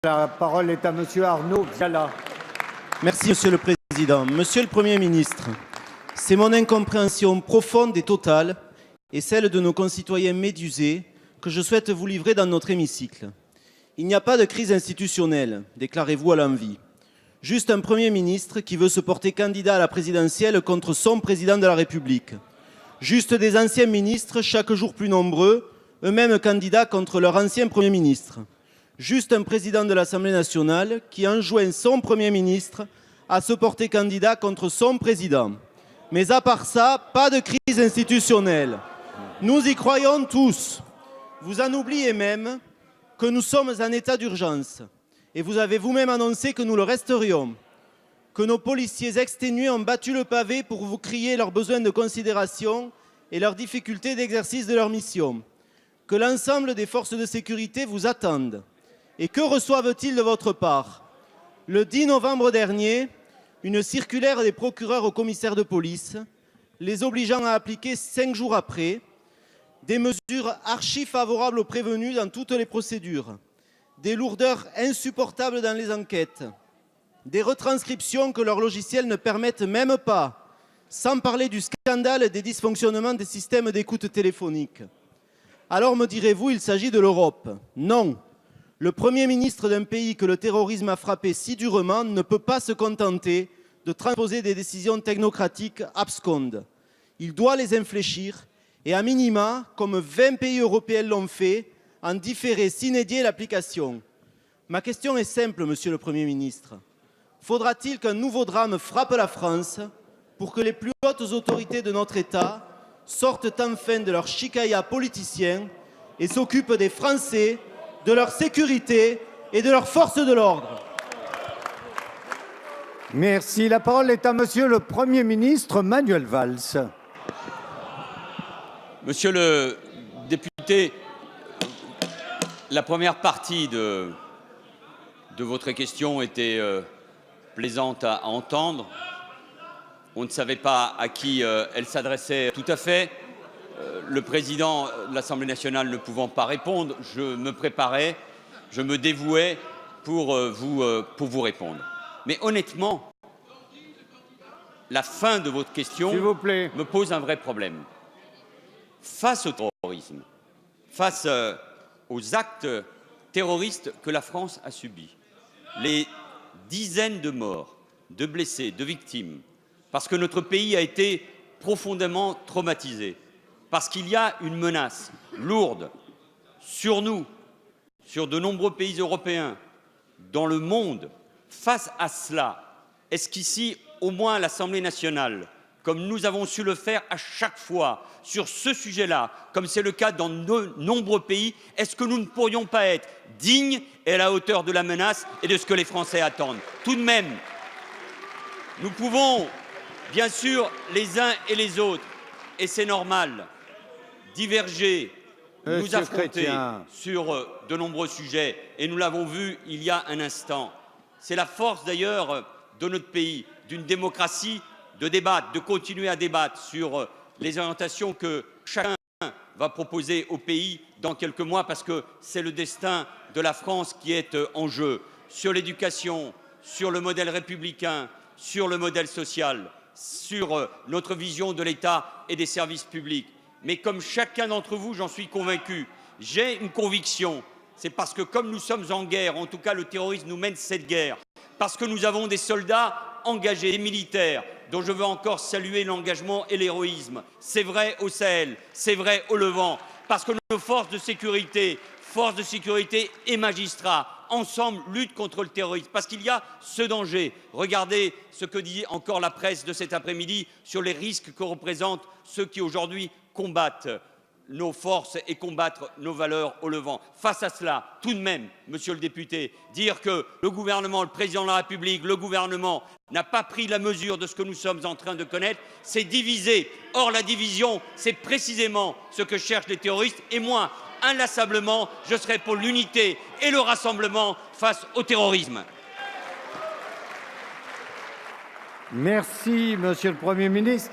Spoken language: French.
La parole est à Monsieur Arnaud Viala. Merci, Monsieur le Président. Monsieur le Premier ministre, c'est mon incompréhension profonde et totale, et celle de nos concitoyens médusés, que je souhaite vous livrer dans notre hémicycle. Il n'y a pas de crise institutionnelle, déclarez-vous à l'envi. Juste un Premier ministre qui veut se porter candidat à la présidentielle contre son président de la République. Juste des anciens ministres, chaque jour plus nombreux, eux-mêmes candidats contre leur ancien Premier ministre. Juste un président de l'Assemblée nationale qui enjoint son Premier ministre à se porter candidat contre son président. Mais à part ça, pas de crise institutionnelle. Nous y croyons tous. Vous en oubliez même que nous sommes en état d'urgence. Et vous avez vous-même annoncé que nous le resterions. Que nos policiers exténués ont battu le pavé pour vous crier leurs besoins de considération et leurs difficultés d'exercice de leur mission. Que l'ensemble des forces de sécurité vous attendent. Et que reçoivent-ils de votre part? Le 10 novembre dernier, une circulaire des procureurs aux commissaires de police, les obligeant à appliquer 5 jours après des mesures archi-favorables aux prévenus dans toutes les procédures, des lourdeurs insupportables dans les enquêtes, des retranscriptions que leurs logiciels ne permettent même pas, sans parler du scandale des dysfonctionnements des systèmes d'écoute téléphonique. Alors me direz-vous, il s'agit de l'Europe? Non. Le Premier ministre d'un pays que le terrorisme a frappé si durement ne peut pas se contenter de transposer des décisions technocratiques abscondes. Il doit les infléchir et, à minima, comme 20 pays européens l'ont fait, en différer sine die l'application. Ma question est simple, Monsieur le Premier ministre. Faudra-t-il qu'un nouveau drame frappe la France pour que les plus hautes autorités de notre État sortent enfin de leur chicaya politicien et s'occupent des Français, de leur sécurité et de leurs forces de l'ordre? Merci. La parole est à Monsieur le Premier ministre Manuel Valls. Monsieur le député, la première partie de votre question était plaisante à entendre. On ne savait pas à qui elle s'adressait tout à fait. Le président de l'Assemblée nationale ne pouvant pas répondre, je me préparais, je me dévouais pour vous répondre. Mais honnêtement, la fin de votre question me pose un vrai problème. Face au terrorisme, face aux actes terroristes que la France a subis, les dizaines de morts, de blessés, de victimes, parce que notre pays a été profondément traumatisé, parce qu'il y a une menace lourde sur nous, sur de nombreux pays européens, dans le monde. Face à cela, est-ce qu'ici, au moins à l'Assemblée nationale, comme nous avons su le faire à chaque fois sur ce sujet-là, comme c'est le cas dans de nombreux pays, est-ce que nous ne pourrions pas être dignes et à la hauteur de la menace et de ce que les Français attendent? Tout de même, nous pouvons, bien sûr, les uns et les autres, et c'est normal, diverger, nous affronter sur de nombreux sujets, et nous l'avons vu il y a un instant. C'est la force d'ailleurs de notre pays, d'une démocratie, de débattre, de continuer à débattre sur les orientations que chacun va proposer au pays dans quelques mois, parce que c'est le destin de la France qui est en jeu, sur l'éducation, sur le modèle républicain, sur le modèle social, sur notre vision de l'État et des services publics. Mais comme chacun d'entre vous, j'en suis convaincu, j'ai une conviction, c'est parce que comme nous sommes en guerre, en tout cas le terrorisme nous mène cette guerre, parce que nous avons des soldats engagés, des militaires, dont je veux encore saluer l'engagement et l'héroïsme. C'est vrai au Sahel, c'est vrai au Levant, parce que nos forces de sécurité et magistrats, ensemble, luttent contre le terrorisme, parce qu'il y a ce danger. Regardez ce que dit encore la presse de cet après-midi sur les risques que représentent ceux qui aujourd'hui combattent nos forces et combattre nos valeurs au Levant. Face à cela, tout de même, monsieur le député, dire que le gouvernement, le président de la République, le gouvernement n'a pas pris la mesure de ce que nous sommes en train de connaître, c'est diviser. Or, la division, c'est précisément ce que cherchent les terroristes. Et moi, inlassablement, je serai pour l'unité et le rassemblement face au terrorisme. Merci, Monsieur le Premier ministre.